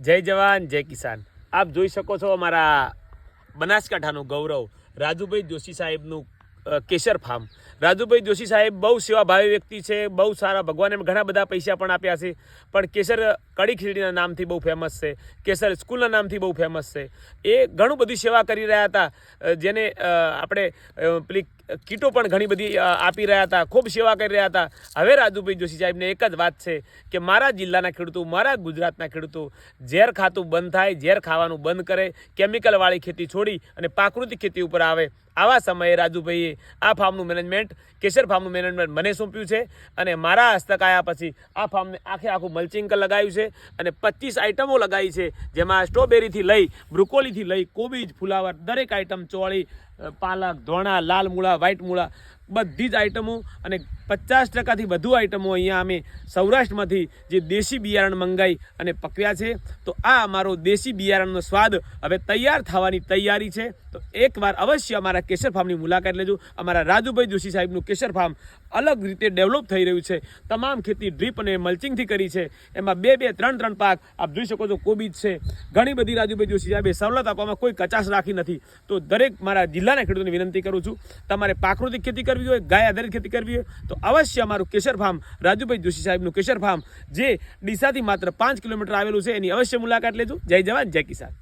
જય જવાન જય કિસાન। આપ જોઈ શકો છો અમારા બનાસકાંઠાનું ગૌરવ રાજુભાઈ જોશી સાહેબનું કેસર ફાર્મ। રાજુભાઈ જોશી સાહેબ બહુ સેવાભાવી વ્યક્તિ છે, બહુ સારા, ભગવાને ઘણા બધા પૈસા પણ આપ્યા છે, પણ કેસર કડી ખીચડીના નામથી બહુ ફેમસ છે, કેસર સ્કૂલના નામથી બહુ ફેમસ છે। એ ઘણું બધી સેવા કરી રહ્યા હતા, જેને આપણે પેલી કીટો પણ ઘણી બધી આપી રહ્યા હતા, ખૂબ સેવા કરી રહ્યા હતા। હવે રાજુભાઈ જોશી સાહેબને એક જ વાત છે કે મારા જિલ્લાના ખેડૂતો, મારા ગુજરાતના ખેડૂતો ઝેર ખાતું બંધ થાય, ઝેર ખાવાનું બંધ કરે, કેમિકલવાળી ખેતી છોડી અને પ્રાકૃતિક ખેતી ઉપર આવે। આવા સમયે રાજુભાઈએ આ ફાર્મનું મેનેજમેન્ટ, કેસર ફાર્મનું મેનેજમેન્ટ મને સોંપ્યું છે અને મારા હસ્તક આવ્યા પછી આ ફાર્મને આખું મલ્ચિંગ લગાવ્યું છે અને 25 આઇટમો લગાવી છે, જેમાં સ્ટ્રોબેરીથી લઈ, બ્રોકોલીથી લઈ, કોબીજ, ફુલાવર, દરેક આઇટમ, ચોળી, પાલક, ધોણા, લાલ મૂળા, વ્હાઈટ મૂળા, બધી જ આઇટમો અને 50%થી વધુ આઇટમો અહીંયા અમે સૌરાષ્ટ્રમાંથી જે દેશી બિયારણ મંગાવી અને પકવ્યા છે। તો આ અમારો દેશી બિયારણનો સ્વાદ હવે તૈયાર થવાની તૈયારી છે। તો એકવાર અવશ્ય અમારા કેસર ફાર્મની મુલાકાત લેજો। અમારા રાજુભાઈ જોશી સાહેબનું કેસર ફાર્મ અલગ રીતે ડેવલપ થઈ રહ્યું છે, તમામ ખેતી ડ્રીપ અને મલ્ચિંગથી કરી છે, એમાં 2-2, 3-3 પાક આપ જોઈ શકો છો, કોબીજ છે, ઘણી બધી રાજુભાઈ જોશી સાહેબે સવલત આપવામાં કોઈ કચાશ રાખી નથી। તો દરેક મારા જિલ્લાના ખેડૂતોને વિનંતી કરું છું, તમારે પ્રાકૃતિક ખેતી કરવી હોય, ગાય આધારિત ખેતી કરવી હોય તો અવશ્ય અમારું કેસર ફાર્મ, રાજુભાઈ જોશી સાહેબનું કેસર ફાર્મ, જે ડીસાથી માત્ર 5 કિલોમીટર આવેલું છે, એની અવશ્ય મુલાકાત લેજો। જય જવાન જય કિસાન।